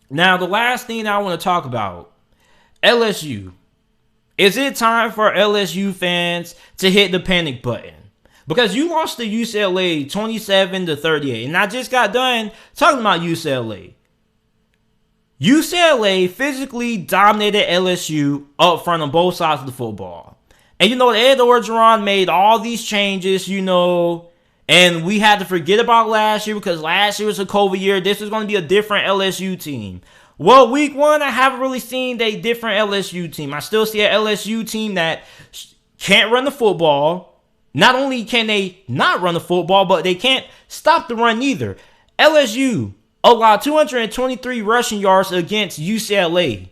Now, the last thing I want to talk about, LSU. Is it time for LSU fans to hit the panic button? Because you lost to UCLA 27-38. And I just got done talking about UCLA. UCLA physically dominated LSU up front on both sides of the football. And Ed Orgeron made all these changes, and we had to forget about last year because last year was a COVID year. This was going to be a different LSU team. Well, week one, I haven't really seen a different LSU team. I still see an LSU team that can't run the football. Not only can they not run the football, but they can't stop the run either. LSU allowed 223 rushing yards against UCLA.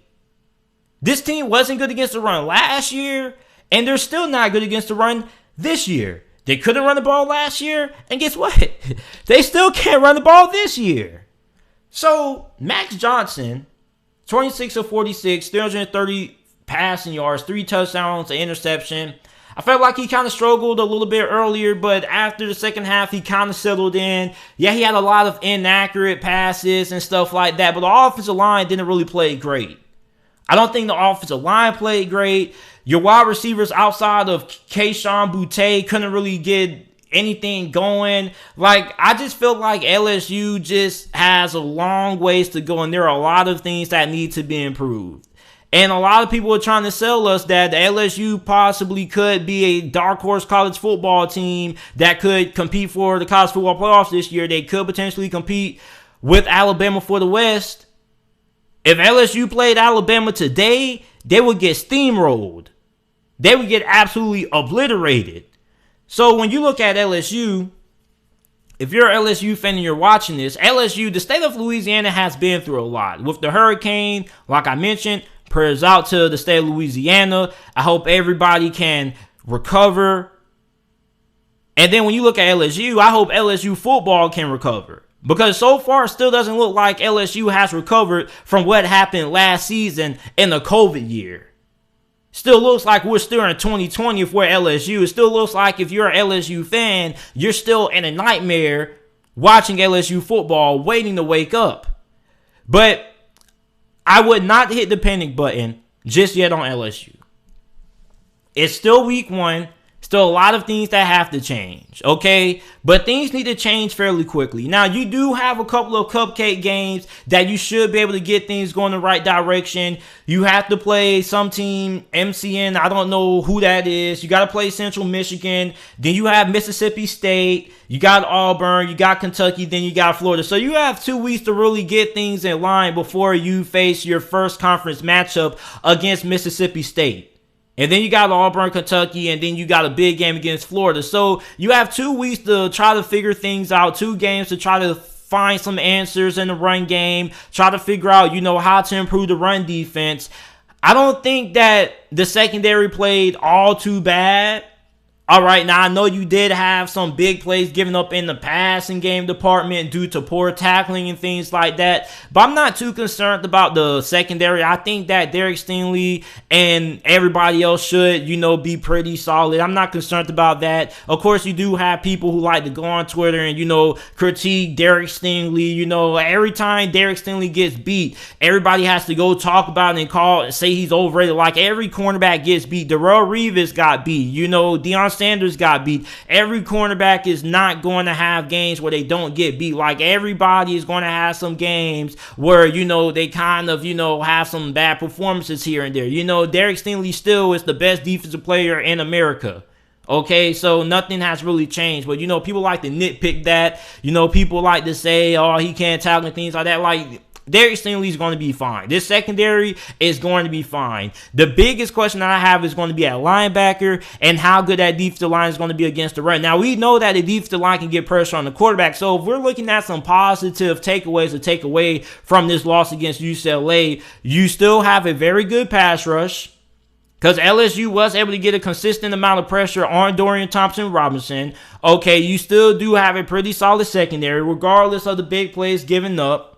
This team wasn't good against the run last year, and they're still not good against the run this year. They couldn't run the ball last year, and guess what? They still can't run the ball this year. So, Max Johnson, 26 of 46, 330 passing yards, 3 touchdowns, an interception. I felt like he kind of struggled a little bit earlier, but after the second half, he kind of settled in. Yeah, he had a lot of inaccurate passes and stuff like that, but the offensive line didn't really play great. I don't think the offensive line played great. Your wide receivers outside of Kayshon Boutte couldn't really get anything going. I just feel like LSU just has a long ways to go, and there are a lot of things that need to be improved. And a lot of people are trying to sell us that the LSU possibly could be a dark horse college football team that could compete for the college football playoffs this year. They could potentially compete with Alabama for the West. If LSU played Alabama today, they would get steamrolled. They would get absolutely obliterated. So when you look at LSU, if you're an LSU fan and you're watching this, LSU, the state of Louisiana has been through a lot. With the hurricane, like I mentioned, prayers out to the state of Louisiana. I hope everybody can recover. And then when you look at LSU, I hope LSU football can recover. Because so far, it still doesn't look like LSU has recovered from what happened last season in the COVID year. Still looks like we're still in 2020 if we're LSU. It still looks like if you're an LSU fan, you're still in a nightmare watching LSU football, waiting to wake up. But I would not hit the panic button just yet on LSU. It's still week one. Still a lot of things that have to change, okay? But things need to change fairly quickly. Now, you do have a couple of cupcake games that you should be able to get things going in the right direction. You have to play some team, MCN, I don't know who that is. You got to play Central Michigan. Then you have Mississippi State. You got Auburn. You got Kentucky. Then you got Florida. So you have 2 weeks to really get things in line before you face your first conference matchup against Mississippi State. And then you got Auburn, Kentucky, and then you got a big game against Florida. So you have 2 weeks to try to figure things out, 2 games to try to find some answers in the run game, try to figure out, how to improve the run defense. I don't think that the secondary played all too bad. All right, now I know you did have some big plays given up in the passing game department due to poor tackling and things like that, but I'm not too concerned about the secondary. I think that Derek Stingley and everybody else should, be pretty solid. I'm not concerned about that. Of course, you do have people who like to go on Twitter and, critique Derek Stingley. Every time Derek Stingley gets beat, everybody has to go talk about it and say he's overrated. Like every cornerback gets beat. Darrelle Revis got beat. Deion Sanders got beat. Every cornerback is not going to have games where they don't get beat. Like everybody is going to have some games where, they kind of, have some bad performances here and there. Derek Stingley still is the best defensive player in America. Okay, so nothing has really changed. But, people like to nitpick that. People like to say, oh, he can't tackle and things like that. Like, Derek Stingley is going to be fine. This secondary is going to be fine. The biggest question that I have is going to be at linebacker and how good that defensive line is going to be against the run. Now, we know that the defensive line can get pressure on the quarterback. So, if we're looking at some positive takeaways to take away from this loss against UCLA, you still have a very good pass rush. Because LSU was able to get a consistent amount of pressure on Dorian Thompson-Robinson. Okay, you still do have a pretty solid secondary, regardless of the big plays given up.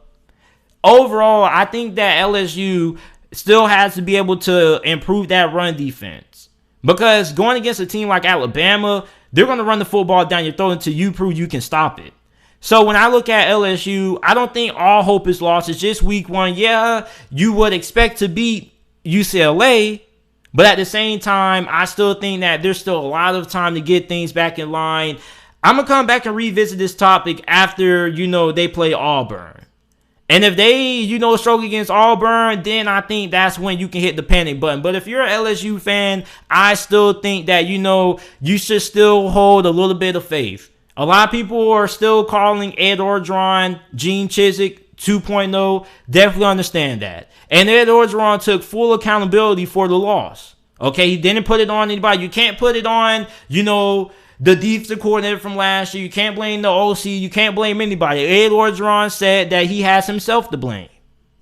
Overall, I think that LSU still has to be able to improve that run defense. Because going against a team like Alabama, they're going to run the football down your throat until you prove you can stop it. So when I look at LSU, I don't think all hope is lost. It's just week one. Yeah, you would expect to beat UCLA, but at the same time, I still think that there's still a lot of time to get things back in line. I'm going to come back and revisit this topic after, they play Auburn. And if they, struggle against Auburn, then I think that's when you can hit the panic button. But if you're an LSU fan, I still think that, you should still hold a little bit of faith. A lot of people are still calling Ed Orgeron Gene Chizik 2.0. Definitely understand that. And Ed Orgeron took full accountability for the loss. Okay, he didn't put it on anybody. You can't put it on, the defensive coordinator from last year. You can't blame the OC. You can't blame anybody. Ed Orgeron said that he has himself to blame.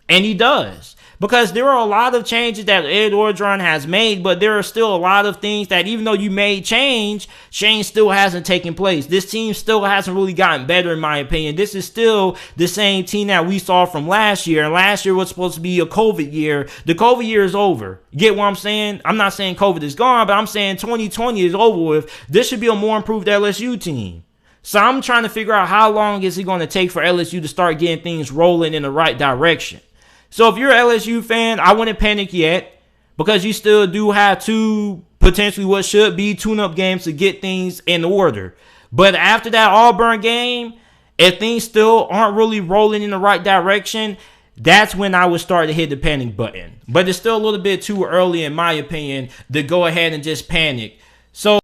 And he does. Because there are a lot of changes that Ed Orgeron has made, but there are still a lot of things that even though you made change still hasn't taken place. This team still hasn't really gotten better, in my opinion. This is still the same team that we saw from last year. And last year was supposed to be a COVID year. The COVID year is over. Get what I'm saying? I'm not saying COVID is gone, but I'm saying 2020 is over with. This should be a more improved LSU team. So I'm trying to figure out how long is it going to take for LSU to start getting things rolling in the right direction. So if you're an LSU fan, I wouldn't panic yet because you still do have two potentially what should be tune-up games to get things in order. But after that Auburn game, if things still aren't really rolling in the right direction, that's when I would start to hit the panic button. But it's still a little bit too early, in my opinion, to go ahead and just panic. So